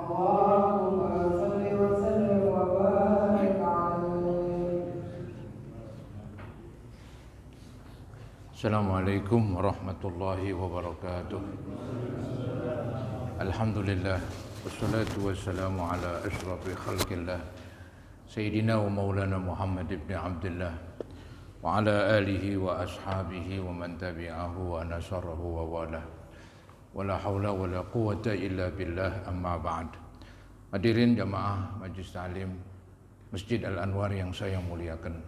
اللهم صل وسلم وبارك عليه. Assalamualaikum warahmatullahi wabarakatuh. Alhamdulillah wassalatu wassalamu ala asyrafil khalqillah Sayyidina wa maulana Muhammad ibn Abdullah wa ala alihi wa ashabihi wa man tabi'ahu wa nasarahu wa wala wala hawla wala quwata illa billah, amma ba'd. Hadirin jamaah Majlis Ta'lim Masjid Al-Anwar yang saya muliakan,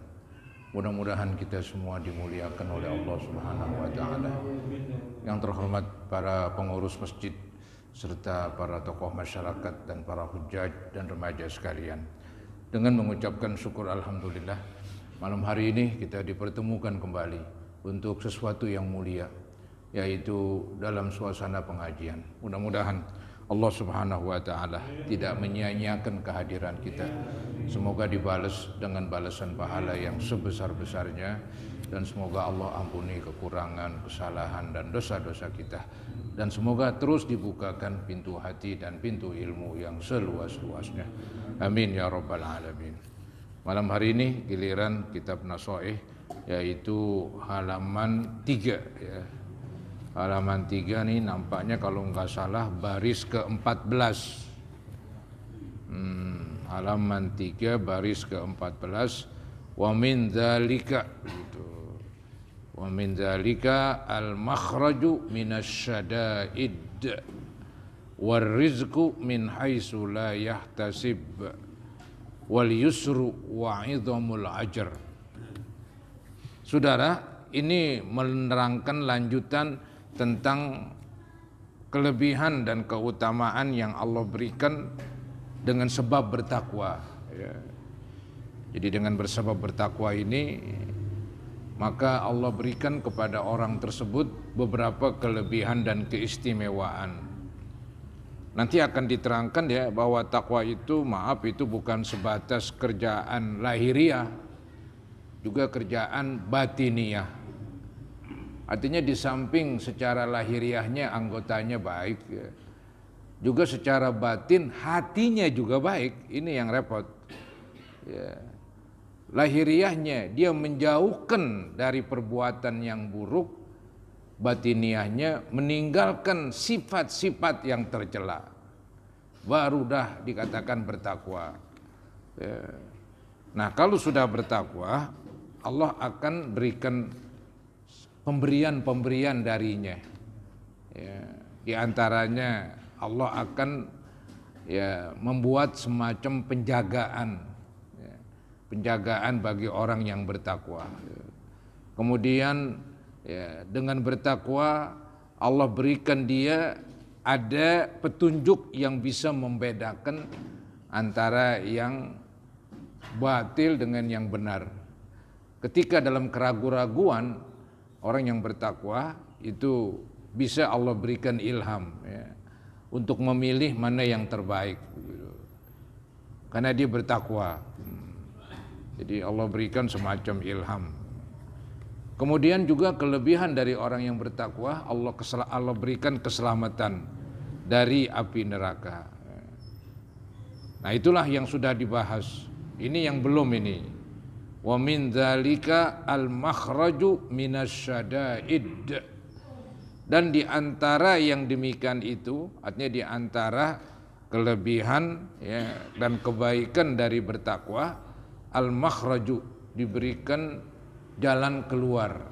mudah-mudahan kita semua dimuliakan oleh Allah Subhanahu wa taala. Yang terhormat para pengurus masjid serta para tokoh masyarakat dan para hujjaj dan remaja sekalian. Dengan mengucapkan syukur alhamdulillah, malam hari ini kita dipertemukan kembali untuk sesuatu yang mulia, yaitu dalam suasana pengajian. Mudah-mudahan Allah Subhanahu wa taala tidak menyia-nyiakan kehadiran kita. Semoga dibalas dengan balasan pahala yang sebesar-besarnya, dan semoga Allah ampuni kekurangan, kesalahan dan dosa-dosa kita, dan semoga terus dibukakan pintu hati dan pintu ilmu yang seluas-luasnya. Amin ya rabbal alamin. Malam hari ini giliran kitab Nasoih, yaitu halaman 3 ya. Halaman 3 nih nampaknya kalau nggak salah baris ke-14. Halaman 3 baris ke-14. Wa min dzalika gitu. Wa min dzalika al-makhraju minasyada'id war rizqu min haitsu la yahtasib wal yusru wa 'idhamul ajr. Saudara, ini menerangkan lanjutan tentang kelebihan dan keutamaan yang Allah berikan dengan sebab bertakwa ya. Jadi dengan bersebab bertakwa ini, maka Allah berikan kepada orang tersebut beberapa kelebihan dan keistimewaan. Nanti akan diterangkan ya bahwa takwa itu, itu bukan sebatas kerjaan lahiriah, juga kerjaan batiniah. Artinya di samping secara lahiriahnya anggotanya baik ya, juga secara batin hatinya juga baik. Ini yang repot ya. Lahiriahnya dia menjauhkan dari perbuatan yang buruk, batiniahnya meninggalkan sifat-sifat yang tercela, baru dah dikatakan bertakwa ya. Nah, kalau sudah bertakwa, Allah akan berikan pemberian-pemberian darinya ya. Di antaranya Allah akan ya membuat semacam penjagaan ya, penjagaan bagi orang yang bertakwa ya. Kemudian ya, dengan bertakwa Allah berikan dia ada petunjuk yang bisa membedakan antara yang batil dengan yang benar. Ketika dalam keraguan-raguan, orang yang bertakwa itu bisa Allah berikan ilham ya, untuk memilih mana yang terbaik gitu. Karena dia bertakwa. Jadi Allah berikan semacam ilham. Kemudian juga kelebihan dari orang yang bertakwa, Allah berikan keselamatan dari api neraka. Nah, itulah yang sudah dibahas. Ini yang belum ini. Wa min dzalika al-makhraju minasyada'id. Dan di antara yang demikian itu, artinya di antara kelebihan ya, dan kebaikan dari bertakwa, al-makhraju, diberikan jalan keluar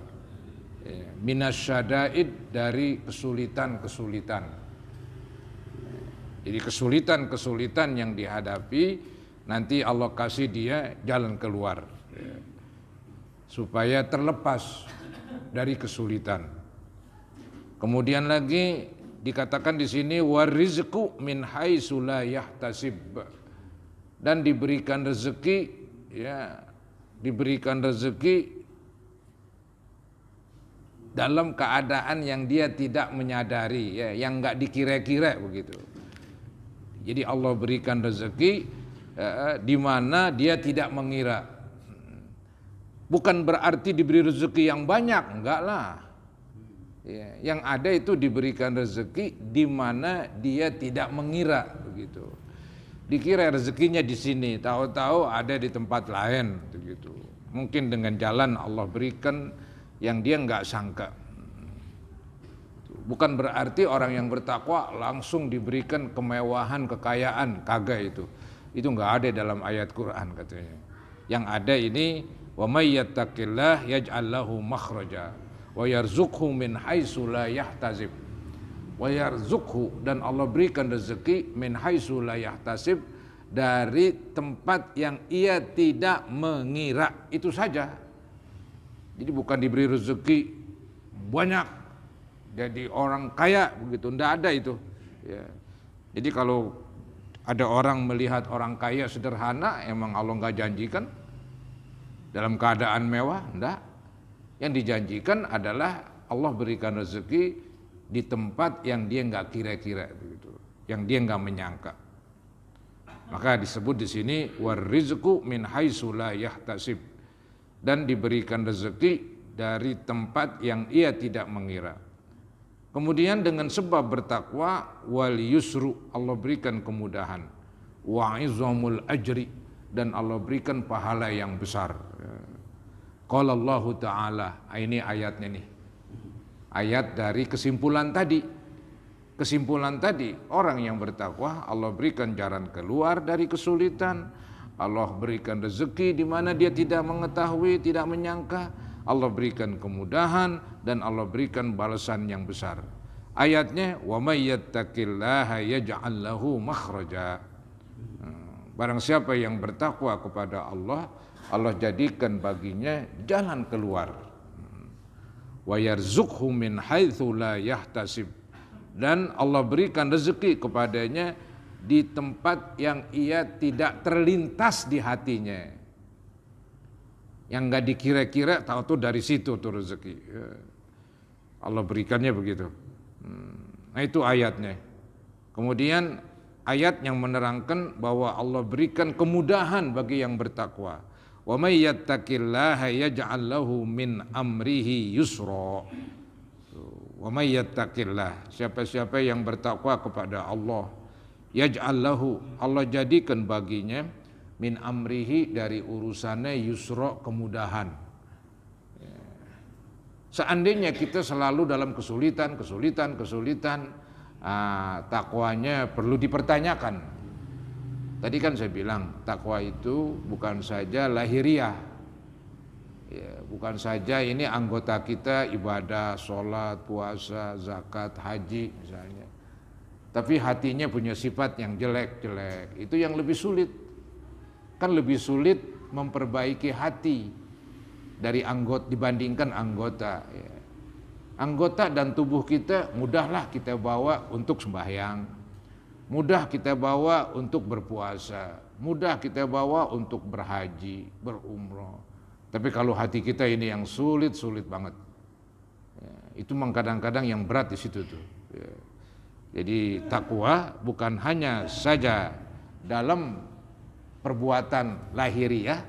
ya, minasyada'id, dari kesulitan-kesulitan. Jadi kesulitan-kesulitan yang dihadapi, nanti Allah kasih dia jalan keluar ya, supaya terlepas dari kesulitan. Kemudian lagi dikatakan di sini warizqu min haitsu la yahtasib, dan diberikan rezeki ya, diberikan rezeki dalam keadaan yang dia tidak menyadari ya, yang enggak dikira-kira begitu. Jadi Allah berikan rezeki di mana dia tidak mengira. Bukan berarti diberi rezeki yang banyak, enggak lah. Ya, yang ada itu diberikan rezeki di mana dia tidak mengira begitu. gitu. Dikira rezekinya di sini, tahu-tahu ada di tempat lain gitu. Mungkin dengan jalan Allah berikan yang dia nggak sangka. Bukan berarti orang yang bertakwa langsung diberikan kemewahan, kekayaan, kagak itu. Itu nggak ada dalam ayat Quran katanya. Yang ada ini wa may yattaqillah yaj'al lahu makhraja wa yarzuqhu min haitsu la yahtasib. Wa yarzuqhu, dan Allah berikan rezeki min haitsu la yahtasib, dari tempat yang ia tidak mengira. Itu saja. Jadi bukan diberi rezeki banyak jadi orang kaya begitu, ndak ada itu ya. Jadi kalau ada orang melihat orang kaya sederhana, emang Allah nggak janjikan dalam keadaan mewah, ndak. Yang dijanjikan adalah Allah berikan rezeki di tempat yang dia nggak kira-kira begitu, yang dia nggak menyangka. Maka disebut di sini warizqu min haitsu la yahtasib, dan diberikan rezeki dari tempat yang ia tidak mengira. Kemudian dengan sebab bertakwa wal yusru, Allah berikan kemudahan, wa izamul ajri, dan Allah berikan pahala yang besar. Qala Allah Ta'ala, ini ayatnya nih. Ayat dari kesimpulan tadi. Kesimpulan tadi, orang yang bertakwa Allah berikan jalan keluar dari kesulitan, Allah berikan rezeki di mana dia tidak mengetahui, tidak menyangka, Allah berikan kemudahan, dan Allah berikan balasan yang besar. Ayatnya wa may yattaqillaha yaj'al lahu makhraja. Barang siapa yang bertakwa kepada Allah, Allah jadikan baginya jalan keluar. Wa yarzuqhu min haitsu la yahtasib, dan Allah berikan rezeki kepadanya di tempat yang ia tidak terlintas di hatinya, yang nggak dikira-kira, tahu tuh dari situ tuh rezeki. Allah berikannya begitu. Nah itu ayatnya. Kemudian ayat yang menerangkan bahwa Allah berikan kemudahan bagi yang bertakwa. Wa may yattaqillaha yaj'al lahu min amrihi yusra. Wa may yattaqillah, siapa-siapa yang bertakwa kepada Allah, yaj'al lahu, Allah jadikan baginya min amrihi, dari urusannya, yusra, kemudahan. Seandainya kita selalu dalam kesulitan, takwanya perlu dipertanyakan. Tadi kan saya bilang takwa itu bukan saja lahiriah, ya, bukan saja ini anggota kita ibadah, sholat, puasa, zakat, haji misalnya, tapi hatinya punya sifat yang jelek-jelek. Itu yang lebih sulit. Kan lebih sulit memperbaiki hati dari anggota dibandingkan anggota. Ya. Anggota dan tubuh kita mudahlah kita bawa untuk sembahyang, mudah kita bawa untuk berpuasa, mudah kita bawa untuk berhaji, berumrah. Tapi kalau hati kita ini yang sulit banget. Ya, itu memang kadang-kadang yang berat di situ tuh. Ya. Jadi takwa bukan hanya saja dalam perbuatan lahiriah,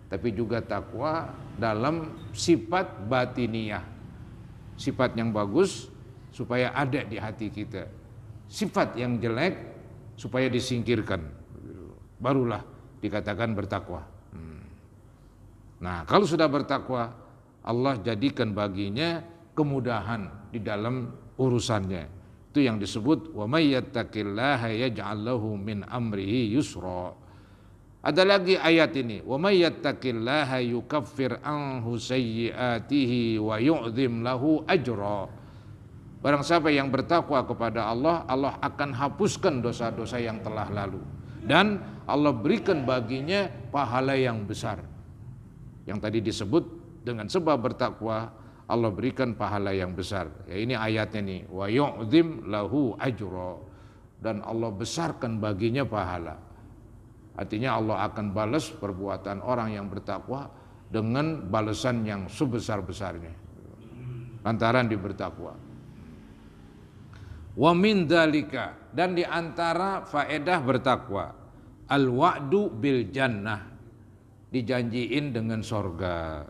tapi juga takwa dalam sifat batiniah, sifat yang bagus supaya ada di hati kita, sifat yang jelek supaya disingkirkan, barulah dikatakan bertakwa. Nah kalau sudah bertakwa, Allah jadikan baginya kemudahan di dalam urusannya. Itu yang disebut wa may yattaqillaha yaj'al lahu min amrihi yusra. Ada lagi ayat ini, wa may yattaqillaha yukaffir anhu sayyi'atihi wa yu'dhim lahu ajra. Barang siapa yang bertakwa kepada Allah, Allah akan hapuskan dosa-dosa yang telah lalu, dan Allah berikan baginya pahala yang besar. Yang tadi disebut dengan sebab bertakwa Allah berikan pahala yang besar. Ya ini ayatnya nih, wa yu'dhim lahu ajra, dan Allah besarkan baginya pahala. Artinya Allah akan balas perbuatan orang yang bertakwa dengan balasan yang sebesar-besarnya lantaran dia bertakwa. Wa min dzalika, dan di antara faedah bertakwa, al wa'du bil jannah, dijanjiin dengan sorga.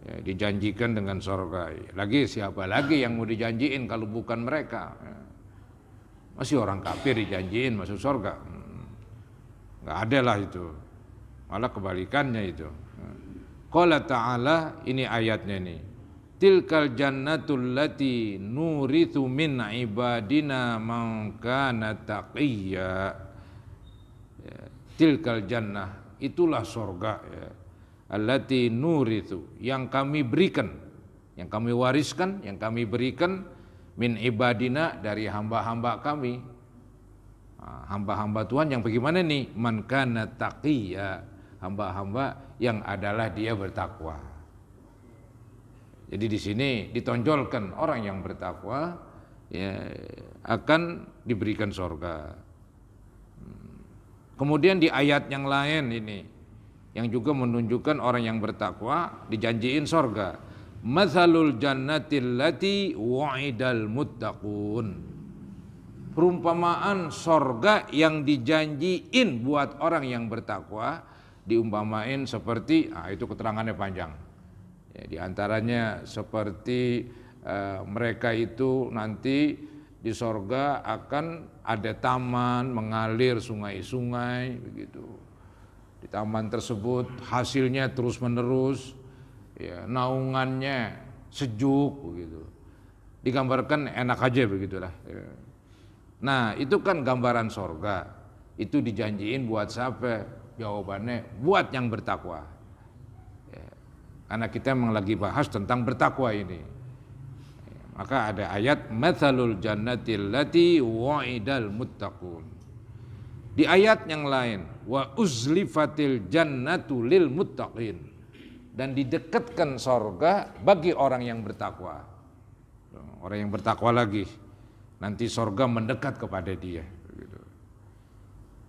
Ya, dijanjikan dengan sorga. Lagi siapa lagi yang mau dijanjiin kalau bukan mereka? Masih orang kafir dijanjiin masuk surga. Nggak ada lah itu. Malah kebalikannya itu. Qala ta'ala, ini ayatnya nih. Tilkal jannatul lati nurithu min ibadina man kana taqiyya. Ya, tilkal jannah, itulah surga ya. Allati nurithu, yang kami berikan, yang kami wariskan, yang kami berikan min ibadina, dari hamba-hamba kami. Hamba-hamba Tuhan yang bagaimana nih? Man kana taqiyya, hamba-hamba yang adalah dia bertakwa. Jadi di sini ditonjolkan orang yang bertakwa ya, akan diberikan surga. Kemudian di ayat yang lain ini yang juga menunjukkan orang yang bertakwa dijanjiin surga. Mathalul jannatil lati wa'idal muttaqun. Perumpamaan surga yang dijanjiin buat orang yang bertakwa diumpamain seperti, itu keterangannya panjang. Ya, di antaranya seperti mereka itu nanti di surga akan ada taman mengalir sungai-sungai begitu. Di taman tersebut hasilnya terus menerus, ya, naungannya sejuk begitu. Digambarkan enak aja begitulah. Ya. Nah itu kan gambaran surga. Itu dijanjiin buat siapa? Jawabannya buat yang bertakwa. Ya. Karena kita memang lagi bahas tentang bertakwa ini. Ya. Maka ada ayat mathalul jannatil lati wa'idal muttaqun. Di ayat yang lain wa uzlifatil jannatu lil muttaqin, dan didekatkan surga bagi orang yang bertakwa. Orang yang bertakwa lagi, nanti surga mendekat kepada dia.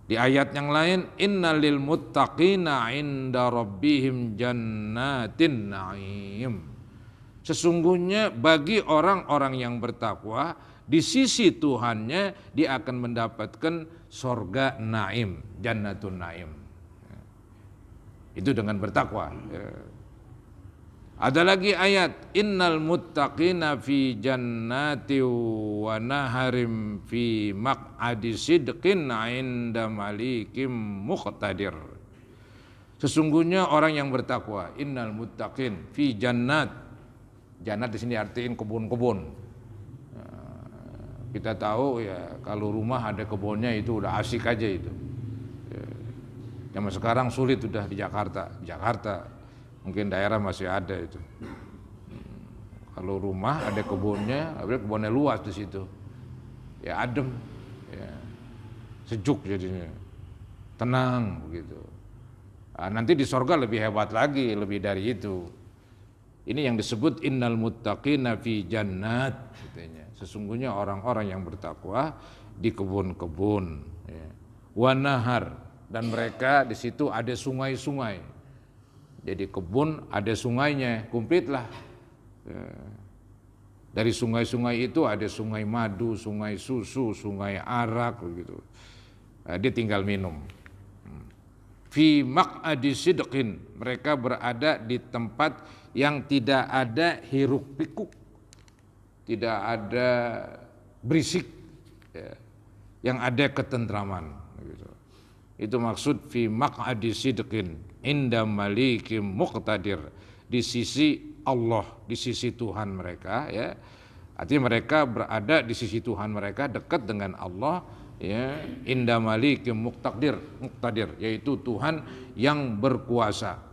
Di ayat yang lain, innalil muttaqina inda rabbihim jannatin na'im. Sesungguhnya bagi orang-orang yang bertakwa di sisi Tuhannya dia akan mendapatkan surga naim, jannatun naim. Itu dengan bertakwa. Ada lagi ayat, innal muttaqina fi jannati wa naharim fi maq'adi sidqin 'inda malikim muqtadir. Sesungguhnya orang yang bertakwa, innal muttaqin fi jannat. Jannat di sini artiin kebun-kebun. Kita tahu ya kalau rumah ada kebunnya itu udah asik aja itu. Zaman sekarang sulit udah di Jakarta. Jakarta mungkin daerah masih ada itu. Kalau rumah ada kebunnya, kebunnya luas di situ. Ya adem, ya, sejuk jadinya, tenang begitu. Nah, nanti di surga lebih hebat lagi, lebih dari itu. Ini yang disebut innal muttaqina fi jannat, katanya. Sesungguhnya orang-orang yang bertakwa di kebun-kebun, ya. Wa nahar, dan mereka di situ ada sungai-sungai. Jadi kebun ada sungainya, kumplitlah. Ya. Dari sungai-sungai itu ada sungai madu, sungai susu, sungai arak begitu. Nah, dia tinggal minum. Fi maq'adi sidqin, mereka berada di tempat yang tidak ada hiruk pikuk, tidak ada berisik, ya. Yang ada ketentraman gitu. Itu maksud fi maq'adi sidqin inda malikim muqtadir, di sisi Allah, di sisi Tuhan mereka, ya. Artinya mereka berada di sisi Tuhan mereka, dekat dengan Allah, ya, inda malikim muqtadir, yaitu Tuhan yang berkuasa.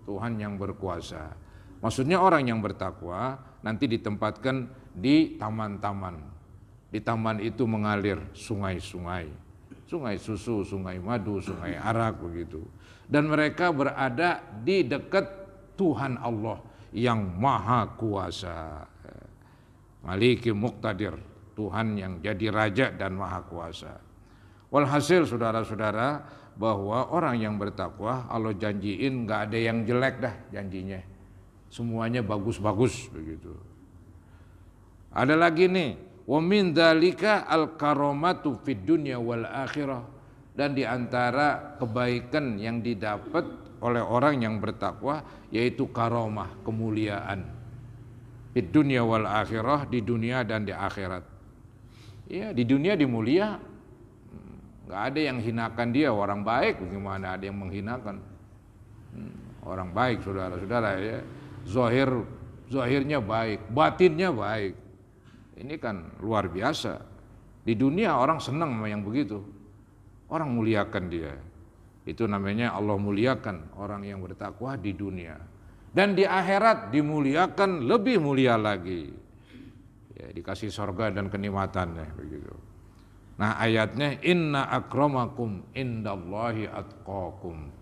Tuhan yang berkuasa. Maksudnya orang yang bertakwa nanti ditempatkan di taman-taman. Di taman itu mengalir sungai-sungai, sungai susu, sungai madu, sungai arak begitu. Dan mereka berada di dekat Tuhan Allah yang maha kuasa. Maliki muqtadir, Tuhan yang jadi raja dan maha kuasa. Walhasil saudara-saudara, bahwa orang yang bertakwa Allah janjiin gak ada yang jelek dah janjinya. Semuanya bagus-bagus begitu. Ada lagi nih, wa min dzalika al-karamatu fid dunya wal akhirah, dan di antara kebaikan yang didapat oleh orang yang bertakwa yaitu karamah, kemuliaan. Fid dunya wal akhirah, di dunia dan di akhirat. Ya, di dunia dimulia, nggak ada yang hinakan dia. Orang baik bagaimana ada yang menghinakan orang baik, saudara-saudara ya. Zahirnya baik, batinnya baik. Ini kan luar biasa. Di dunia orang senang sama yang begitu. Orang muliakan dia. Itu namanya Allah muliakan orang yang bertakwa di dunia. Dan di akhirat dimuliakan lebih mulia lagi. Ya, dikasih surga dan kenikmatannya begitu. Nah, ayatnya inna akramakum indallahi atqakum.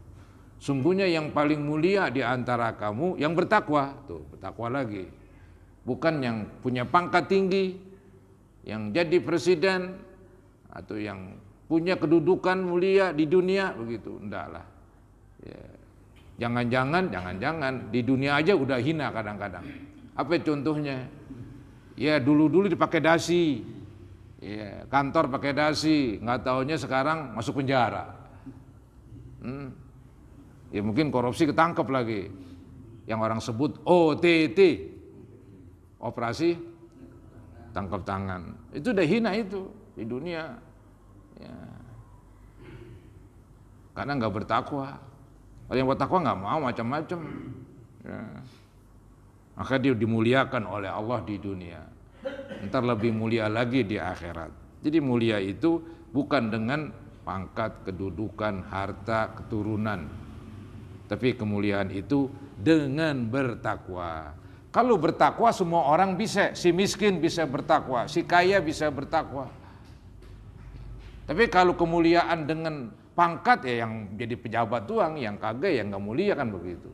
Sungguhnya yang paling mulia di antara kamu yang bertakwa. Tuh, bertakwa lagi. Bukan yang punya pangkat tinggi, yang jadi presiden atau yang punya kedudukan mulia di dunia begitu. Enggak lah. Ya. Jangan-jangan di dunia aja udah hina kadang-kadang. Apa contohnya? Ya dulu-dulu dipakai dasi. Ya, kantor pakai dasi, nggak taunya sekarang masuk penjara. Ya mungkin korupsi ketangkep lagi. Yang orang sebut OTT, operasi tangkap tangan. Itu udah hina itu di dunia. Ya. Karena nggak bertakwa. Kalau yang bertakwa nggak mau macam-macam. Ya. Maka dia dimuliakan oleh Allah di dunia. Ntar lebih mulia lagi di akhirat. Jadi mulia itu bukan dengan pangkat, kedudukan, harta, keturunan. Tapi kemuliaan itu dengan bertakwa. Kalau bertakwa semua orang bisa, si miskin bisa bertakwa, si kaya bisa bertakwa. Tapi kalau kemuliaan dengan pangkat ya yang jadi pejabat doang, yang kagak yang nggak mulia kan begitu.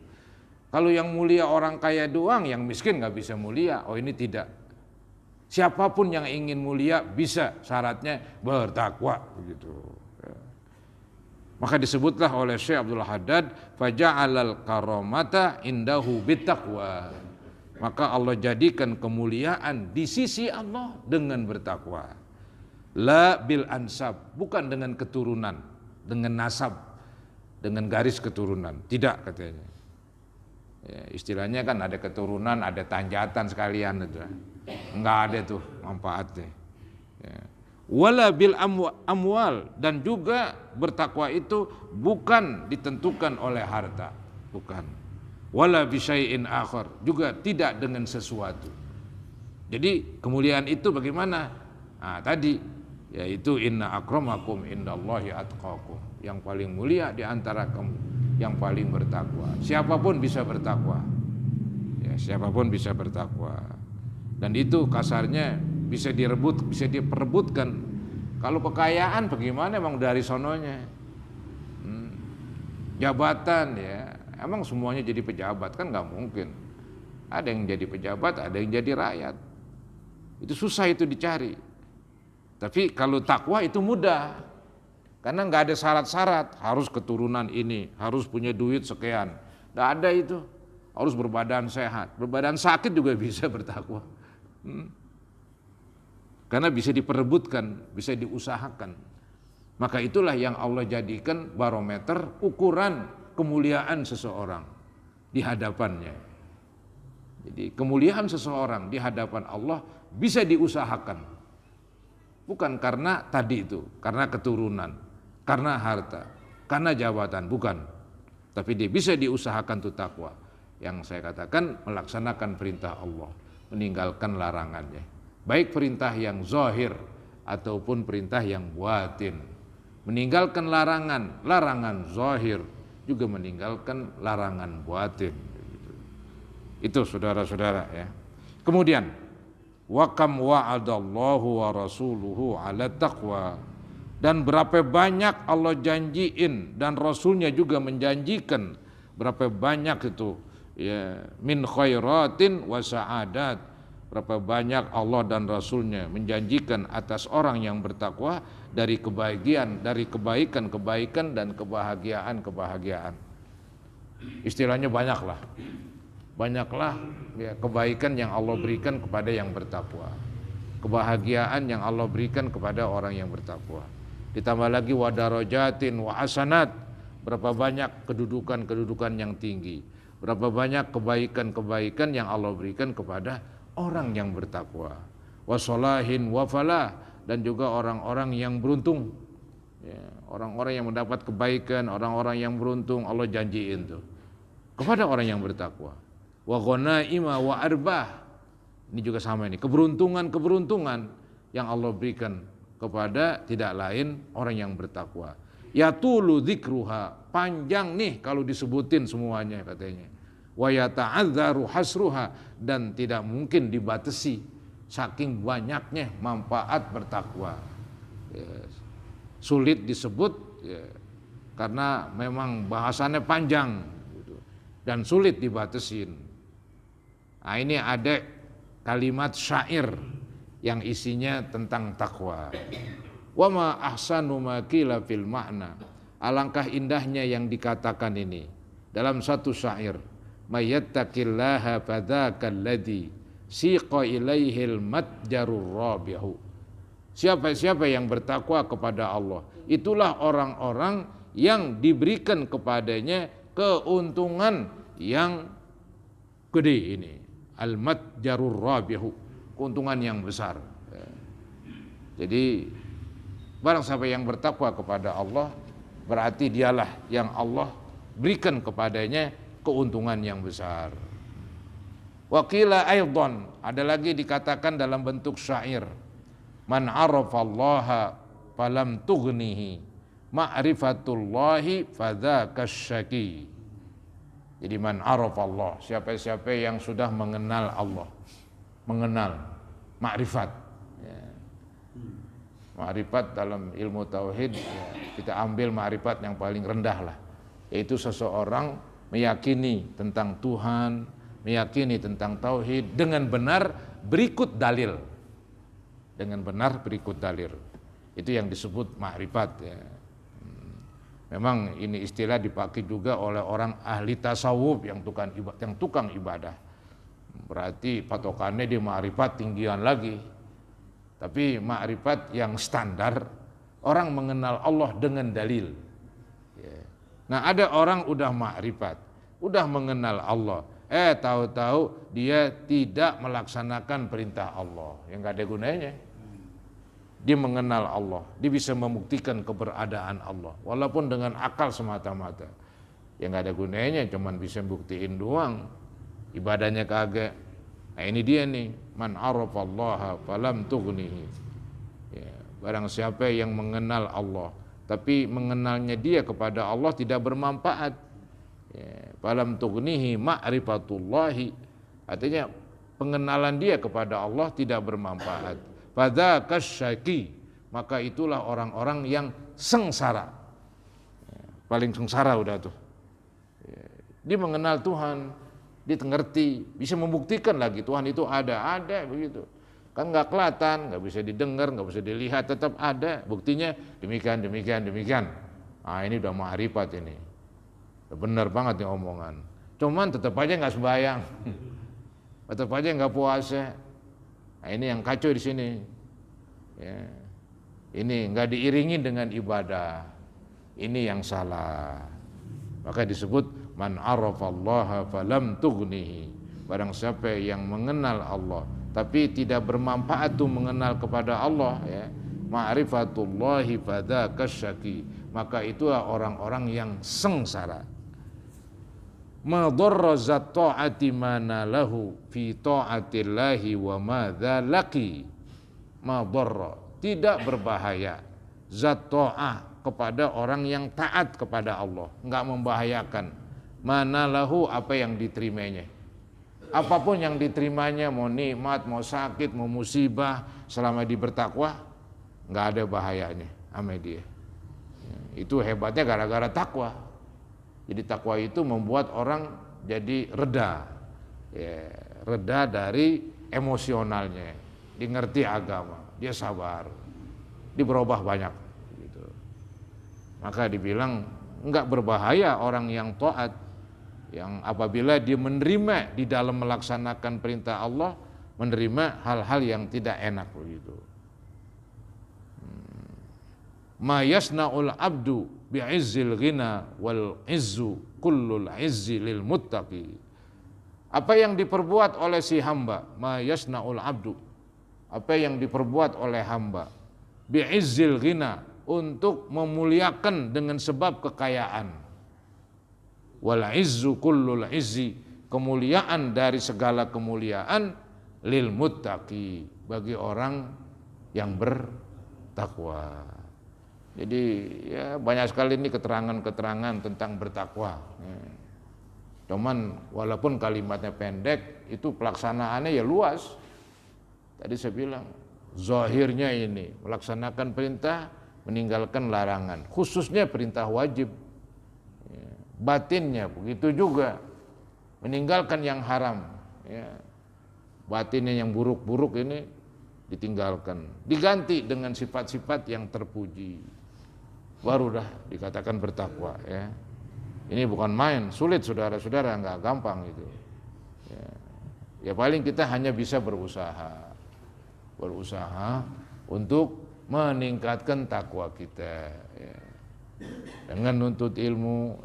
Kalau yang mulia orang kaya doang, yang miskin nggak bisa mulia. Oh ini tidak. Siapapun yang ingin mulia bisa, syaratnya bertakwa begitu. Maka disebutlah oleh Syekh Abdul Haddad, faja'alal karamata indahu bittaqwa. Maka Allah jadikan kemuliaan di sisi Allah dengan bertakwa. La bil ansab, bukan dengan keturunan, dengan nasab, dengan garis keturunan. Tidak katanya. Ya, istilahnya kan ada keturunan, ada tanjatan sekalian itu. Enggak ada tuh manfaatnya. Ya. Wala bil amwal, dan juga bertakwa itu bukan ditentukan oleh harta, bukan. Wala bi syai'in akhar, juga tidak dengan sesuatu. Jadi kemuliaan itu bagaimana? Nah, tadi yaitu inna akramakum indallahi atqakum. Yang paling mulia di antara kamu yang paling bertakwa. Siapapun bisa bertakwa. Ya, siapapun bisa bertakwa. Dan itu kasarnya bisa direbut, bisa diperebutkan. Kalau kekayaan bagaimana emang dari sononya? Jabatan ya, emang semuanya jadi pejabat kan nggak mungkin. Ada yang jadi pejabat, ada yang jadi rakyat. Itu susah itu dicari. Tapi kalau takwa itu mudah. Karena nggak ada syarat-syarat, harus keturunan ini, harus punya duit sekian. Nggak ada itu. Harus berbadan sehat, berbadan sakit juga bisa bertakwa. Karena bisa diperebutkan, bisa diusahakan. Maka itulah yang Allah jadikan barometer ukuran kemuliaan seseorang di hadapannya. Jadi kemuliaan seseorang di hadapan Allah bisa diusahakan. Bukan karena tadi itu, karena keturunan, karena harta, karena jabatan, bukan. Tapi dia bisa diusahakan itu takwa. Yang saya katakan melaksanakan perintah Allah, meninggalkan larangannya. Baik perintah yang zahir ataupun perintah yang batin. Meninggalkan larangan zahir, juga meninggalkan larangan batin. Itu saudara-saudara ya. Kemudian wa kam wa'adallahu wa rasuluhu ala taqwa, dan berapa banyak Allah janjiin dan Rasulnya juga menjanjikan berapa banyak itu ya min khairatin wa sa'adat. Berapa banyak Allah dan Rasulnya menjanjikan atas orang yang bertakwa dari kebahagiaan, dari kebaikan-kebaikan dan kebahagiaan-kebahagiaan. Istilahnya banyaklah ya, kebaikan yang Allah berikan kepada yang bertakwa, kebahagiaan yang Allah berikan kepada orang yang bertakwa. Ditambah lagi wa darajatin wa hasanat, berapa banyak kedudukan-kedudukan yang tinggi, berapa banyak kebaikan-kebaikan yang Allah berikan kepada orang yang bertakwa. Wa sholahin wa falah, dan juga orang-orang yang beruntung. Ya, orang-orang yang mendapat kebaikan, orang-orang yang beruntung Allah janjiin tuh kepada orang yang bertakwa. Wa ghanaima wa arbah. Ini juga sama ini, keberuntungan yang Allah berikan kepada tidak lain orang yang bertakwa. Yatulu dzikruha, panjang nih kalau disebutin semuanya katanya. Wa yata'adzaru hasruha, dan tidak mungkin dibatasi saking banyaknya manfaat bertakwa. Ya, sulit disebut ya, karena memang bahasannya panjang gitu, dan sulit dibatasin. Nah, ini ada kalimat syair yang isinya tentang takwa. Wa ma ahsanu ma qila fil ma'na. Alangkah indahnya yang dikatakan ini dalam satu syair. Mayyattaqillaha fadzakal ladzi siqa ilaihil matjarur rabihu. Siapa yang bertakwa kepada Allah, itulah orang-orang yang diberikan kepadanya keuntungan yang gede ini. Al-matjarur rabihu, keuntungan yang besar. Jadi barang siapa yang bertakwa kepada Allah, berarti dialah yang Allah berikan kepadanya keuntungan yang besar. Wa qila aidan, ada lagi dikatakan dalam bentuk syair. Man arafallaha falam tughnihi ma'rifatullahi fadzaka syaki. Jadi man arafallah, siapa-siapa yang sudah mengenal Allah, mengenal makrifat. Ya. Makrifat dalam ilmu tauhid ya, kita ambil makrifat yang paling rendah lah, yaitu seseorang meyakini tentang Tuhan, meyakini tentang tauhid dengan benar berikut dalil. Dengan benar berikut dalil. Itu yang disebut makrifat ya. Memang ini istilah dipakai juga oleh orang ahli tasawuf yang tukang ibadah. Berarti patokannya di makrifat tinggian lagi. Tapi makrifat yang standar, orang mengenal Allah dengan dalil. Ya. Nah, ada orang udah makrifat, udah mengenal Allah, tahu-tahu dia tidak melaksanakan perintah Allah, yang gak ada gunanya. Dia mengenal Allah, dia bisa membuktikan keberadaan Allah, walaupun dengan akal semata-mata. Yang gak ada gunanya, cuman bisa buktiin doang, ibadahnya kagak. Nah ini dia nih, man arafallaha falam tughnihi. Ya, barang siapa yang mengenal Allah, tapi mengenalnya dia kepada Allah tidak bermanfaat. Ya, falam tughnihi ma'rifatullahi, artinya pengenalan dia kepada Allah tidak bermanfaat. Fadzaka syaki, maka itulah orang-orang yang sengsara. Ya, paling sengsara udah tuh. Ya, dia mengenal Tuhan, dia ngerti, bisa membuktikan lagi Tuhan itu ada begitu. Kan nggak kelihatan, nggak bisa didengar, nggak bisa dilihat, tetap ada. Buktinya demikian. Nah ini udah ma'rifat ini. Benar banget nih omongan. Cuman tetap aja nggak sembahyang, tetap aja nggak puasa. Nah ini yang kacau di sini. Ya. Ini nggak diiringi dengan ibadah. Ini yang salah. Maka disebut man arafallaha falam tughnihi. Barang siapa yang mengenal Allah tapi tidak bermanfaat tuh mengenal kepada Allah ya. Ma'rifatullahi fadzaka syaki. Maka itulah orang-orang yang sengsara. Ma dharra zat ta'ati mana lahu fi ta'atillahi wa madza laqi. Ma dharra, tidak berbahaya zat ta'ah kepada orang yang taat kepada Allah, enggak membahayakan. Mana lahu, apa yang diterimanya. Apapun yang diterimanya, mau nikmat, mau sakit, mau musibah, selama dia bertakwa enggak ada bahayanya sama dia. Itu hebatnya gara-gara takwa. Jadi takwa itu membuat orang jadi reda, ya, reda dari emosionalnya. Dia ngerti agama, dia sabar, dia berubah banyak. Gitu. Maka dibilang enggak berbahaya orang yang taat, yang apabila dia menerima di dalam melaksanakan perintah Allah, menerima hal-hal yang tidak enak begitu. Ma yasna'ul abdu bi'izzil ghina wal izzu kullul izzi lil muttaqi. Apa yang diperbuat oleh si hamba, ma yasna'ul abdu, apa yang diperbuat oleh hamba bi'izzil ghina, untuk memuliakan dengan sebab kekayaan. Wal izzu kullul izzi, kemuliaan dari segala kemuliaan, lil muttaqi, bagi orang yang bertakwa. Jadi ya banyak sekali ini keterangan-keterangan tentang bertakwa. Cuman walaupun kalimatnya pendek, itu pelaksanaannya ya luas. Tadi saya bilang, zahirnya ini melaksanakan perintah, meninggalkan larangan, khususnya perintah wajib. Batinnya begitu juga, meninggalkan yang haram. Batinnya yang buruk-buruk ini ditinggalkan, diganti dengan sifat-sifat yang terpuji. Baru dah dikatakan bertakwa. Ini bukan main, sulit saudara-saudara, nggak gampang itu. Ya paling kita hanya bisa berusaha untuk meningkatkan takwa kita, dengan nuntut ilmu,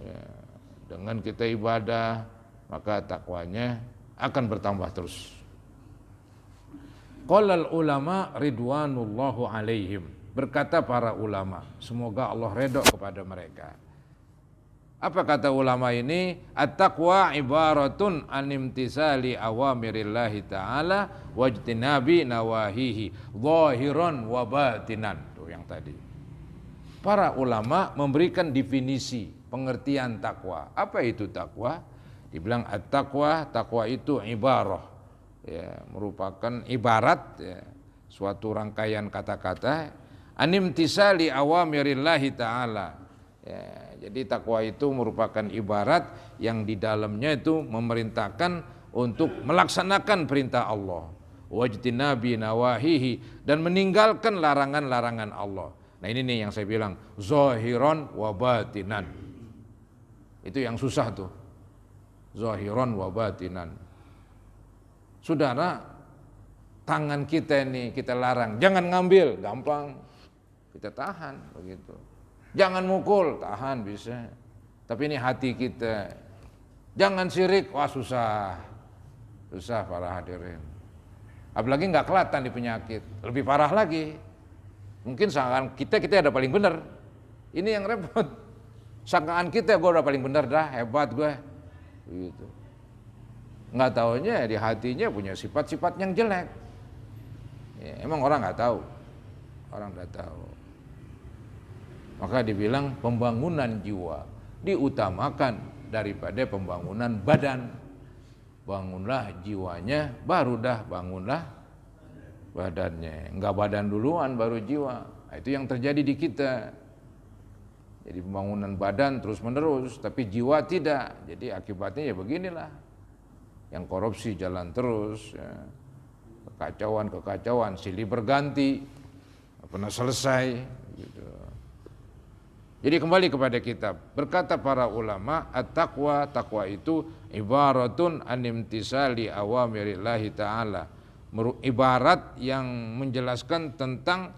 dengan kita ibadah, maka takwanya akan bertambah terus. Qala ulama ridwanullahu alaihim, berkata para ulama, semoga Allah redha kepada mereka. Apa kata ulama ini? At-taqwa ibaratun an imtisali awamirillahi ta'ala wajtinabi nawahihi zahiran wa batinan. Tuh yang tadi. Para ulama memberikan definisi pengertian takwa. Apa itu takwa? Dibilang at-taqwa, takwa itu ibarah, merupakan ibarat, suatu rangkaian kata-kata an imtisali awamirillahi ta'ala. Jadi takwa itu merupakan ibarat yang di dalamnya itu memerintahkan untuk melaksanakan perintah Allah, wajtinabi nawahihi, dan meninggalkan larangan-larangan Allah. Nah ini nih yang saya bilang, zahiran wa batinan. Itu yang susah tuh, zahiran wa batinan. Saudara, tangan kita ini kita larang, jangan ngambil, gampang, kita tahan begitu. Jangan mukul, tahan bisa. Tapi ini hati kita. Jangan syirik, wah susah. Susah para hadirin. Apalagi nggak kelihatan di penyakit, lebih parah lagi. Mungkin sangkaan kita ada paling benar. Ini yang repot. Sangkaan kita gue udah paling benar dah, hebat gue. Gitu. Nggak taunya di hatinya punya sifat-sifat yang jelek. Emang orang nggak tahu. Orang nggak tahu. Maka dibilang pembangunan jiwa diutamakan daripada pembangunan badan. Bangunlah jiwanya, baru dah bangunlah badannya. Enggak badan duluan baru jiwa. Nah, itu yang terjadi di kita. Jadi pembangunan badan terus menerus, tapi jiwa tidak. Jadi akibatnya ya beginilah. Yang korupsi jalan terus, kekacauan, silih berganti, nggak pernah selesai. Gitu. Jadi kembali kepada kitab. Berkata para ulama, at-taqwa, takwa itu ibaratun an imtisali awamirillahi ta'ala. Ibarat yang menjelaskan tentang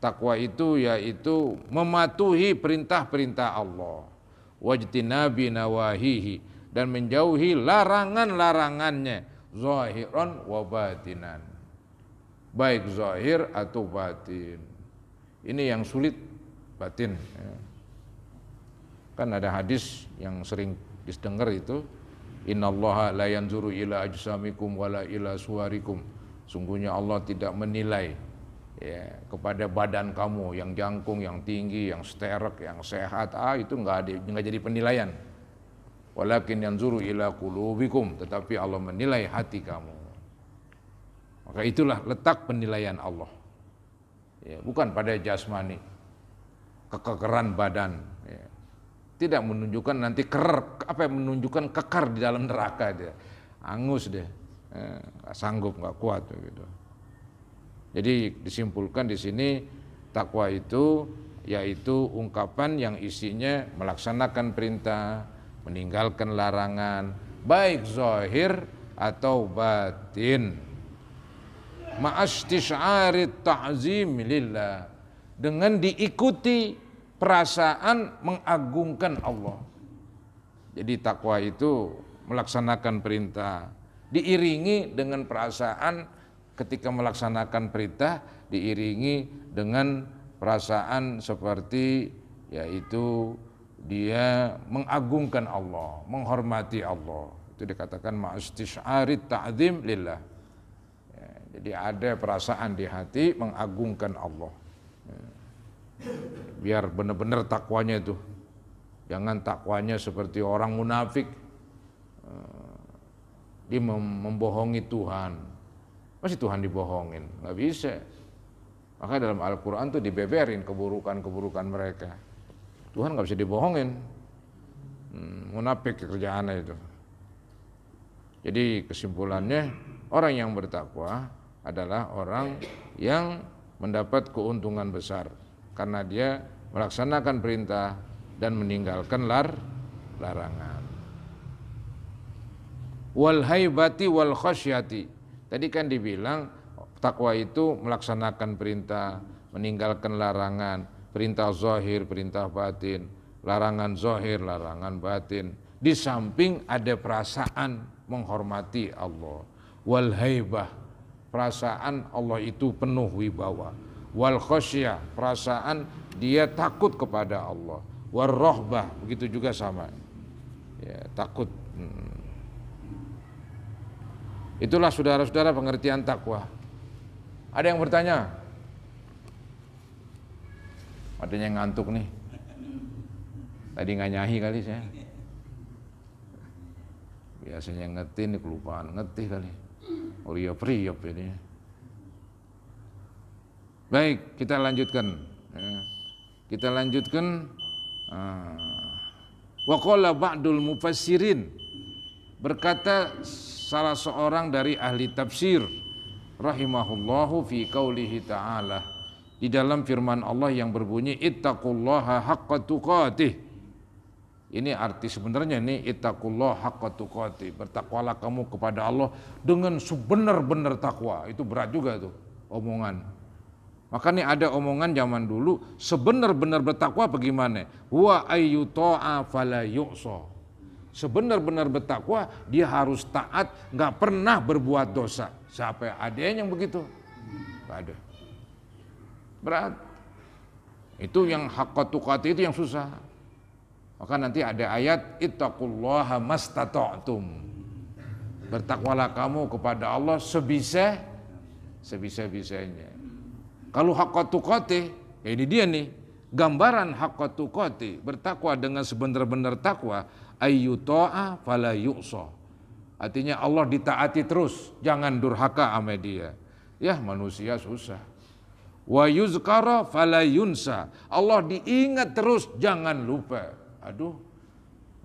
takwa itu, yaitu mematuhi perintah-perintah Allah, wajtinabi nawahihi, dan menjauhi larangan-larangannya, zahiran wa batinan, baik zahir atau batin. Ini yang sulit, batin. Kan ada hadis yang sering didengar itu, innallaha la yanzuru ila ajsamikum wala ila suwarikum. Sungguhnya Allah tidak menilai kepada badan kamu yang jangkung, yang tinggi, yang sterek, yang sehat. Itu enggak jadi penilaian. Walakin yanzuru ila qulubikum, tetapi Allah menilai hati kamu. Maka itulah letak penilaian Allah. Bukan pada jasmani, kekekeran badan. Tidak menunjukkan nanti menunjukkan kekar di dalam neraka dia. Angus deh. Nggak sanggup, nggak kuat begitu. Jadi disimpulkan di sini takwa itu yaitu ungkapan yang isinya melaksanakan perintah, meninggalkan larangan, baik zahir atau batin. Ma'astish'arit ta'zim lillah, dengan diikuti perasaan mengagungkan Allah. Jadi takwa itu melaksanakan perintah, diiringi dengan perasaan ketika melaksanakan perintah diiringi dengan perasaan seperti yaitu dia mengagungkan Allah, menghormati Allah. Itu dikatakan ma'istish'arit ta'zim lillah. Ya, jadi ada perasaan di hati mengagungkan Allah. Ya. Biar benar-benar takwanya itu. Jangan takwanya seperti orang munafik. Dia membohongi Tuhan. Masih Tuhan dibohongin, nggak bisa. Maka dalam Al-Quran tuh dibeberin keburukan-keburukan mereka. Tuhan nggak bisa dibohongin. Munafik kerjaannya itu. Jadi kesimpulannya, orang yang bertakwa adalah orang yang mendapat keuntungan besar karena dia melaksanakan perintah dan meninggalkan larangan. Wal haibati wal khasyati. Tadi kan dibilang takwa itu melaksanakan perintah, meninggalkan larangan, perintah zahir, perintah batin, larangan zahir, larangan batin. Di samping ada perasaan menghormati Allah. Wal haibah, perasaan Allah itu penuh wibawa. Wal khasyah, perasaan dia takut kepada Allah. Wal rahbah, begitu juga sama. Ya, takut. Itulah saudara-saudara pengertian takwa. Ada yang bertanya? Adanya yang ngantuk nih. Tadi nggak nyahi kali saya. Biasanya ngetih nih, kelupaan ngetih kali. Riop-riop ini. Baik, kita lanjutkan. Kita lanjutkan. Wa qala ba'dul mufassirin, berkata salah seorang dari ahli tafsir rahimahullahu fi qaulihi ta'ala, di dalam firman Allah yang berbunyi ittaqullaha haqqa tuqatih. Ini arti sebenarnya nih, ittaqullaha haqqa tuqatih, bertakwalah kamu kepada Allah dengan sebenar-benar takwa. Itu berat juga tuh omongan. Maka nih ada omongan zaman dulu, sebenar-benar bertakwa bagaimana? Wa ayyuta'a fala yu'sa. Sebenar-benar bertakwa dia harus taat, nggak pernah berbuat dosa. Siapa ada yang begitu? Nggak ada. Berat. Itu yang haqqa tuqatih, itu yang susah. Maka nanti ada ayat ittaqullaha mastata'tum. Bertakwalah kamu kepada Allah sebisa-bisanya. Kalau haqqa tuqatih, ya ini dia nih, gambaran haqqa tuqatih, bertakwa dengan sebenar-benar takwa, ayyuta'a fala yu'sa. Artinya Allah ditaati terus, jangan durhaka sama dia. Ya manusia susah. Wa yuzkara fala yunsa. Allah diingat terus, jangan lupa. Aduh,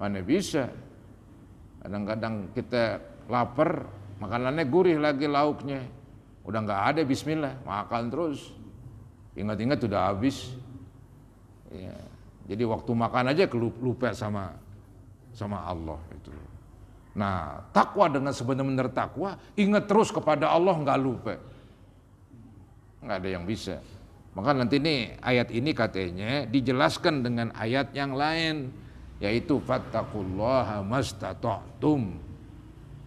mana bisa. Kadang-kadang kita lapar, makanannya gurih lagi lauknya. Udah nggak ada bismillah, makan terus. Ingat-ingat udah habis. Ya. Jadi waktu makan aja lupa sama Allah itu. Nah, takwa dengan sebenar-benar takwa, ingat terus kepada Allah, nggak lupa. Nggak ada yang bisa. Maka nanti nih ayat ini katanya dijelaskan dengan ayat yang lain, yaitu fattaqullaha mastata'tum.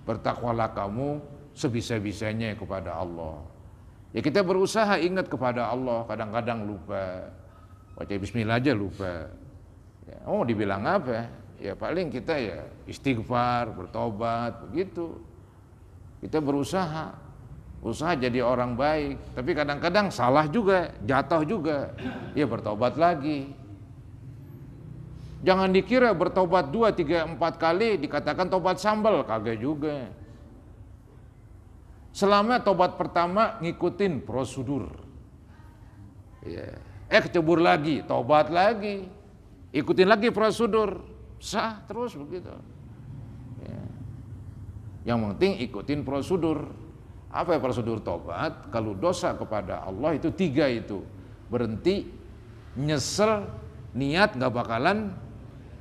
Bertakwalah kamu sebisa-bisanya kepada Allah. Ya kita berusaha ingat kepada Allah, kadang-kadang lupa. Baca bismillah aja lupa. Ya, dibilang apa? Ya paling kita ya istighfar, bertobat, begitu. Kita berusaha jadi orang baik, tapi kadang-kadang salah juga, jatuh juga. Ya bertobat lagi. Jangan dikira bertobat 2, 3, 4 kali dikatakan tobat sambal, kagak juga. Selama tobat pertama ngikutin prosedur. Ya. Kecebur lagi, tobat lagi. Ikutin lagi prosedur, sah terus begitu. Ya. Yang penting ikutin prosedur. Apa prosedur tobat? Kalau dosa kepada Allah itu 3 itu. Berhenti, nyesel, niat gak bakalan.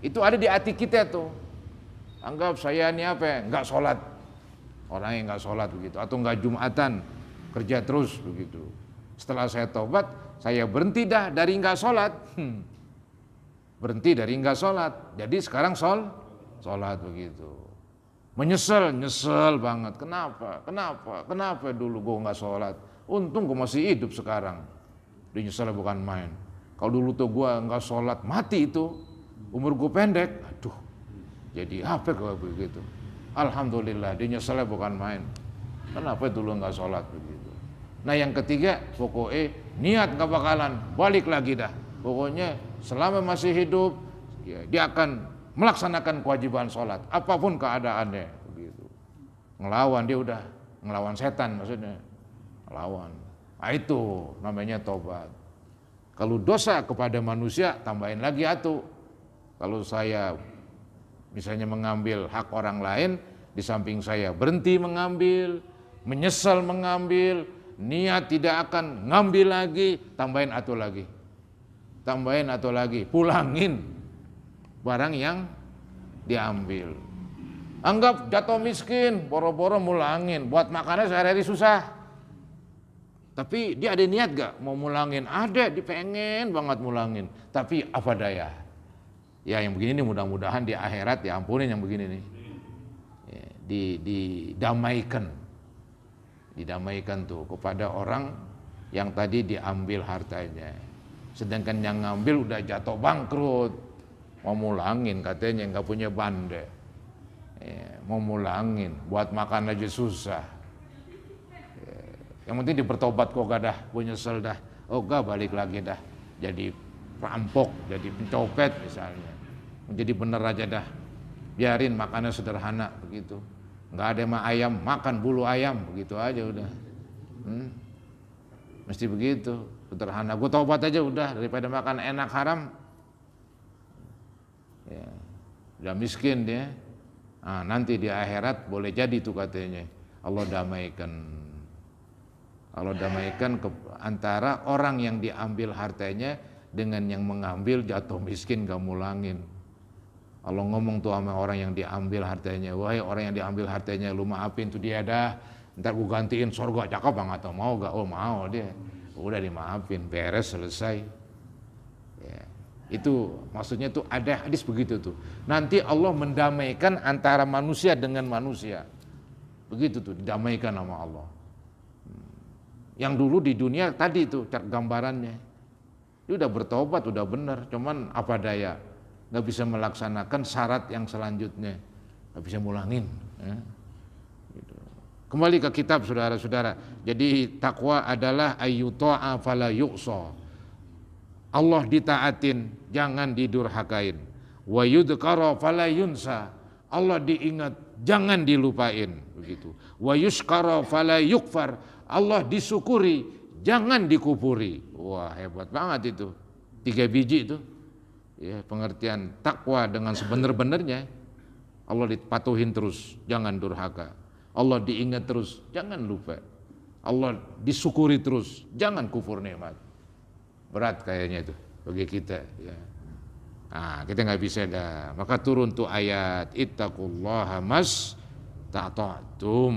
Itu ada di hati kita tuh. Anggap saya ini apa? Gak sholat. Orang yang gak sholat begitu. Atau gak jumatan, kerja terus begitu. Setelah saya tobat, saya berhenti dah dari gak sholat. Berhenti dari gak sholat. Jadi sekarang sholat begitu. Nyesel banget. Kenapa dulu gue nggak sholat? untung gue masih hidup sekarang. Dia nyesel bukan main. Kalau dulu tuh gue nggak sholat, mati itu. Umur gue pendek, aduh. Jadi apa gue begitu? Alhamdulillah, dia nyeselnya bukan main. Kenapa dulu nggak sholat begitu? Nah yang ketiga, pokoknya niat nggak bakalan balik lagi dah. Pokoknya selama masih hidup, ya, dia akan melaksanakan kewajiban sholat, apapun keadaannya. Begitu. Ngelawan dia udah, ngelawan setan maksudnya, ngelawan. Nah itu namanya tobat. Kalau dosa kepada manusia, tambahin lagi atuh. Kalau saya misalnya mengambil hak orang lain, di samping saya berhenti mengambil, menyesal mengambil, niat tidak akan ngambil lagi, tambahin atuh lagi. Tambahin atau lagi, pulangin barang yang diambil. Anggap jatuh miskin, boro-boro mulangin, buat makannya sehari-hari susah. Tapi dia ada niat gak mau mulangin? Ada, dia pengen banget mulangin. Tapi apa daya? Ya yang begini nih mudah-mudahan di akhirat diampunin yang begini nih. Ya, didamaikan. Didamaikan tuh kepada orang yang tadi diambil hartanya. Sedangkan yang ngambil udah jatuh bangkrut, mau mulangin katanya nggak punya bande, mau mulangin, buat makan aja susah. Yang penting dipertobat kok gak dah, gue nyesel dah, oh gak balik lagi dah, jadi perampok, jadi pencopet misalnya, menjadi bener aja dah, biarin makannya sederhana begitu, nggak ada mah ayam, makan bulu ayam begitu aja udah. Mesti begitu, sederhana. Gue taubat aja udah daripada makan enak haram. Ya, udah miskin dia. Nah, nanti di akhirat boleh jadi tuh katanya. Allah damaikan. Allah damaikan antara orang yang diambil hartanya dengan yang mengambil jatuh miskin gak mulangin. Allah ngomong tuh sama orang yang diambil hartanya, wahai orang yang diambil hartanya, lu maafin tuh dia dah. Ntar gue gantiin surga, cakep banget atau mau gak? Oh mau dia, udah dimaafin, beres, selesai. Ya, itu maksudnya tuh ada hadis begitu tuh. Nanti Allah mendamaikan antara manusia dengan manusia, begitu tuh, didamaikan sama Allah. Yang dulu di dunia tadi tuh gambarannya, dia udah bertobat, udah benar, cuman apa daya, nggak bisa melaksanakan syarat yang selanjutnya, nggak bisa mulangin. Ya. Kembali ke kitab saudara-saudara. Jadi takwa adalah ayyuta'a fala yuqsa. Allah ditaatin, jangan didurhakain. Wa yudhkara fala yunsa. Allah diingat, jangan dilupain, begitu. Wa yushkara fala yukfar. Allah disyukuri, jangan dikufuri. Wah, hebat banget itu. 3 biji itu. Ya, pengertian takwa dengan sebenar-benarnya. Allah dipatuhin terus, jangan durhaka. Allah diingat terus, jangan lupa. Allah disyukuri terus, jangan kufur nikmat. Berat kayaknya itu bagi kita. Ya. Nah, kita nggak bisa dah. Maka turun tuh ayat, ittaqullaha mastata'tum.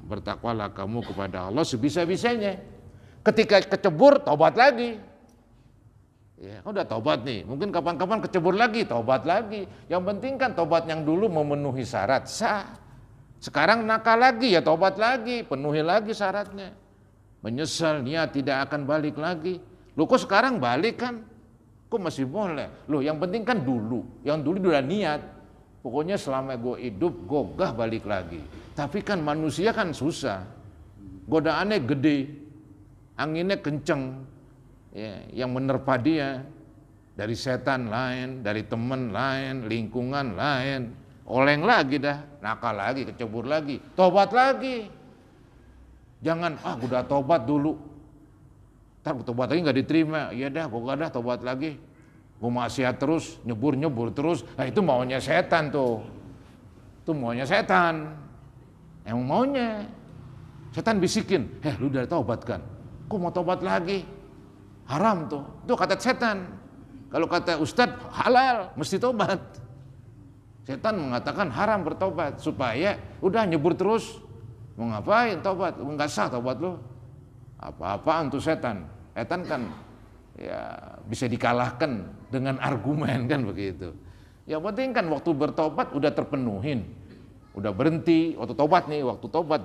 Bertakwalah kamu kepada Allah sebisa-bisanya. Ketika kecebur, taubat lagi. Ya, udah taubat nih. Mungkin kapan-kapan kecebur lagi, taubat lagi. Yang penting kan taubat yang dulu memenuhi syarat sah. Sekarang nakal lagi ya taubat lagi, penuhi lagi syaratnya. Menyesal, niat tidak akan balik lagi. Loh kok sekarang balik kan? Kok masih boleh? Loh yang penting kan dulu, yang dulu udah niat. Pokoknya selama gue hidup, gue gah balik lagi. Tapi kan manusia kan susah. Godaannya gede, anginnya kenceng. Ya, yang menerpa dia dari setan lain, dari teman lain, lingkungan lain. Oleng lagi dah, nakal lagi, kecebur lagi, tobat lagi. Jangan, gue udah tobat dulu, ntar tobat lagi gak diterima, iya dah, gue gak dah tobat lagi. Gue maksiat terus, nyebur terus, nah itu maunya setan tuh. Itu maunya setan, emang maunya. Setan bisikin, lu udah tobat kan, kok mau tobat lagi? Haram tuh, itu kata setan. Kalau kata ustadz, halal, mesti tobat. Setan mengatakan haram bertobat supaya udah nyebur terus. Mau ngapain tobat? Enggak sah tobat lo. Apa-apaan tuh setan? Setan kan ya bisa dikalahkan dengan argumen kan begitu. Yang penting kan waktu bertobat udah terpenuhin. udah berhenti, waktu tobat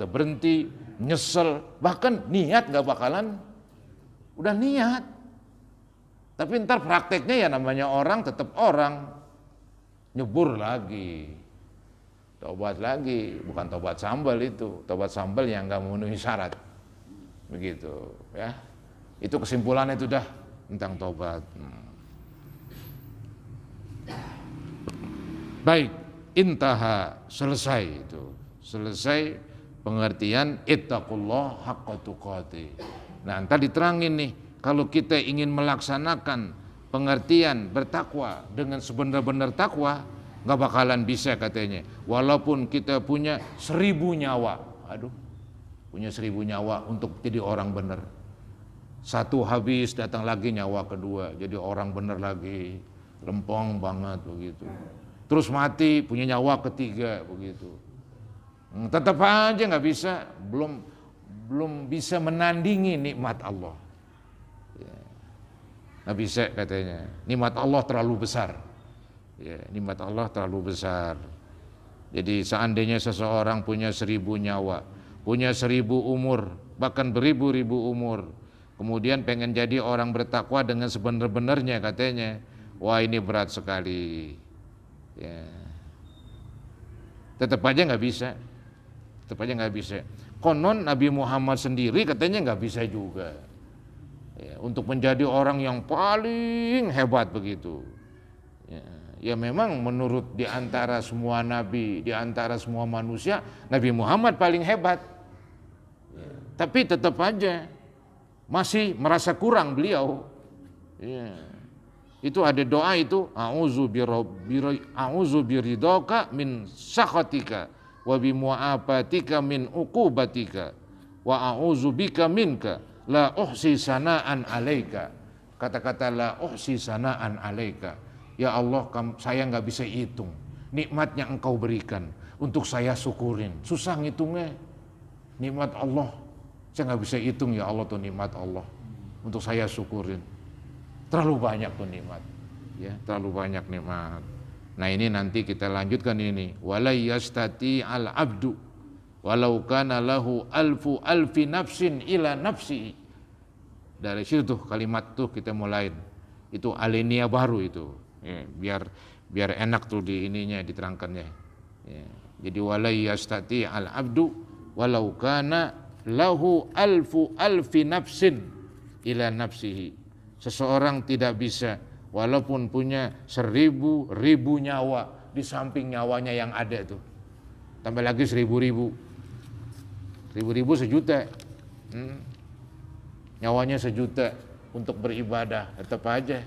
udah berhenti, nyesel, bahkan niat nggak bakalan, udah niat. Tapi ntar prakteknya ya namanya orang tetap orang, nyebur lagi, tobat lagi, bukan tobat sambal itu, tobat sambal yang nggak memenuhi syarat, begitu ya. Itu kesimpulannya itu dah tentang tobat. Baik, intaha, selesai itu. Selesai pengertian ittaqullah haqqa tuqatih. Nah, ntar diterangin nih, kalau kita ingin melaksanakan pengertian bertakwa dengan sebenar-benar takwa, nggak bakalan bisa katanya. Walaupun kita punya 1000 nyawa, punya 1000 nyawa untuk jadi orang benar. Satu habis, datang lagi nyawa kedua, jadi orang benar lagi, lempong banget begitu. Terus mati, punya nyawa ketiga begitu. Tetap aja nggak bisa, belum bisa menandingi nikmat Allah. Nggak bisa katanya, nikmat Allah terlalu besar. Ya, nikmat Allah terlalu besar. Jadi seandainya seseorang punya 1000 nyawa, punya 1000 umur, bahkan beribu-ribu umur, kemudian pengen jadi orang bertakwa dengan sebenar-benarnya katanya, wah ini berat sekali. Ya. Tetap aja nggak bisa. Konon Nabi Muhammad sendiri katanya nggak bisa juga. Ya, untuk menjadi orang yang paling hebat begitu. Ya memang menurut di antara semua nabi, di antara semua manusia, Nabi Muhammad paling hebat. Ya, tapi tetap aja masih merasa kurang beliau. Ya. Itu ada doa itu, a'udzu biridhaka min sakhatika wa bi mu'afatika min uqubatika wa a'udzu bika minka la uhsi sana'an 'alaika. Kata-kata la uhsi sana'an 'alaika. Ya Allah, saya nggak bisa hitung nikmat yang Engkau berikan untuk saya syukurin. Susah ngitungnya. Nikmat Allah saya nggak bisa hitung ya Allah, tuh nikmat Allah untuk saya syukurin. Terlalu banyak tuh nikmat, ya, terlalu banyak nikmat. Nah ini nanti kita lanjutkan ini. Wala yastati al abdu walau kana lahu alfi nafsin ila nafsi. Dari situ tuh kalimat tuh kita mulai. Itu alinea baru itu. Ya, biar enak tuh di ininya diterangkannya. Ya, jadi wala yastati al abdu walau kana lahu alfi nafsin ila nafsihi. Seseorang tidak bisa walaupun punya 1000 nyawa di samping nyawanya yang ada itu. Tambah lagi 1000 sejuta. Nyawanya sejuta untuk beribadah, tetap aja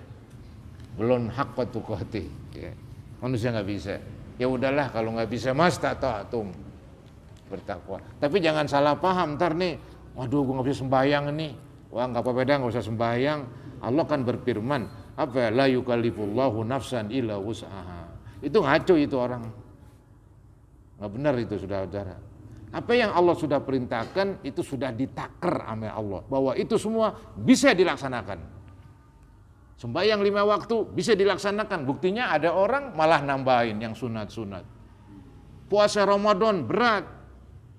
belum haqqa tuqatih. Ya. Manusia nggak bisa. Ya udahlah kalau nggak bisa mastata'tum bertakwa. Tapi jangan salah paham ntar nih, waduh gue nggak bisa sembahyang nih. Wah nggak apa-apa dah, nggak usah sembahyang. Allah kan berfirman, apa la yukallifullahu nafsan illa wus'aha. Itu ngaco itu orang. Nggak benar itu saudara-saudara. Apa yang Allah sudah perintahkan itu sudah ditaker sama Allah, bahwa itu semua bisa dilaksanakan. Sembahyang 5 waktu bisa dilaksanakan. Buktinya ada orang malah nambahin yang sunat-sunat. Puasa Ramadan berat.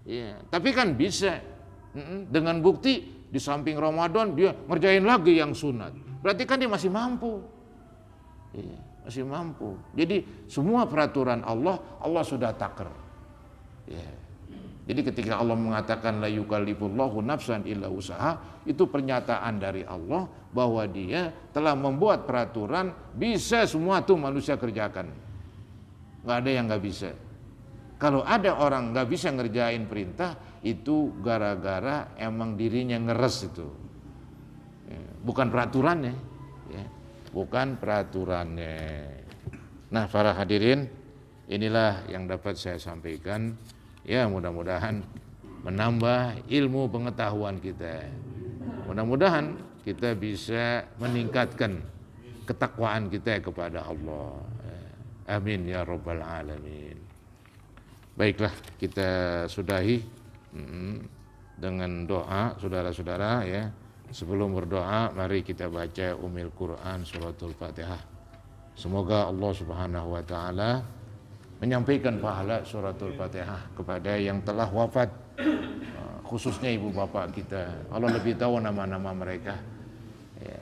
Ya, tapi kan bisa. Dengan bukti di samping Ramadan dia ngerjain lagi yang sunat. Berarti kan dia masih mampu. Ya, masih mampu. Jadi semua peraturan Allah sudah taker. Ya. Jadi ketika Allah mengatakan la yukallifullahu nafsan illa usaha, itu pernyataan dari Allah bahwa dia telah membuat peraturan bisa semua tuh manusia kerjakan. Nggak ada yang nggak bisa. Kalau ada orang nggak bisa ngerjain perintah, itu gara-gara emang dirinya ngeres itu. Ya, bukan peraturannya. Ya, bukan peraturannya. Nah para hadirin, inilah yang dapat saya sampaikan. Ya mudah-mudahan menambah ilmu pengetahuan kita. Mudah-mudahan kita bisa meningkatkan ketakwaan kita kepada Allah. Amin ya rabbal alamin. Baiklah, kita sudahi dengan doa saudara-saudara ya. Sebelum berdoa mari kita baca Ummul Quran suratul Fatihah. Semoga Allah Subhanahu wa taala menyampaikan pahala suratul Fatihah kepada yang telah wafat, khususnya ibu bapak kita. Allah lebih tahu nama-nama mereka. Ya,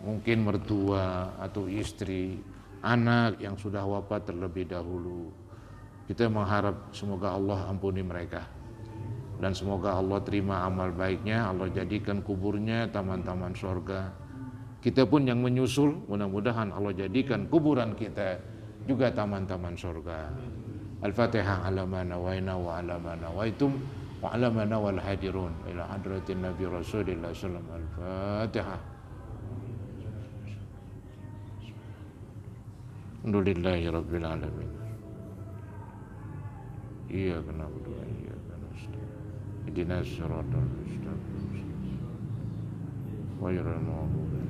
mungkin mertua atau istri, anak yang sudah wafat terlebih dahulu. Kita mengharap semoga Allah ampuni mereka. Dan semoga Allah terima amal baiknya, Allah jadikan kuburnya taman-taman surga. Kita pun yang menyusul, mudah-mudahan Allah jadikan kuburan kita juga taman-taman surga. Al-Fatihah ala ma nawaina wa ala ma nawaitum wa ala ma nawal hadirun ila hadratin Nabi Rasulillah sallallahu alaihi wasallam. Al-Fatihah. Alhamdulillahi rabbil alamin. Iyyaka na'budu wa iyyaka nasta'in. Ihdinas siratal mustaqim. Ghairil maghdubi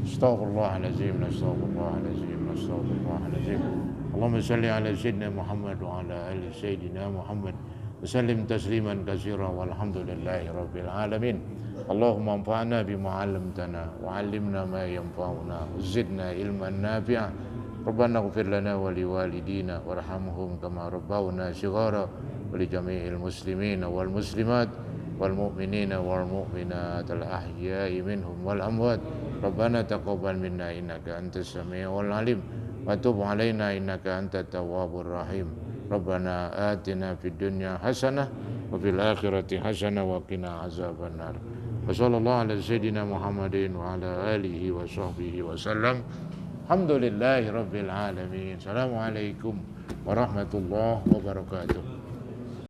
Astaghfirullahalazim, astaghfirullahalazim, astaghfirullahalazim. Allahumma salli ala sayyidina Muhammad wa ala ali sayyidina Muhammad wa sallim tasliman katsira walhamdulillahi rabbil alamin. Allahumma anfa'na bima 'allamtana wa 'allimna ma yanfa'una wa zidna ilman nafi'a. Rabbana ighfir lana wa liwalidina warhamhum kama rabbawna shighara wa li jami'il muslimina wal muslimat wal mu'minina wal mu'minat al ahya'i minhum wal amwat. Rabbana taqabbal minna innaka antas samiul alim wa tub alaina innaka antat tawwabur rahim. Rabbana atina fid dunya hasanah wa fil akhirati hasanah wa qina azabannar. Wa sallallahu ala sayyidina Muhammadin wa ala alihi wa sahbihi wa sallam. Alhamdulillahi rabbil alamin. Assalamualaikum warahmatullahi wabarakatuh.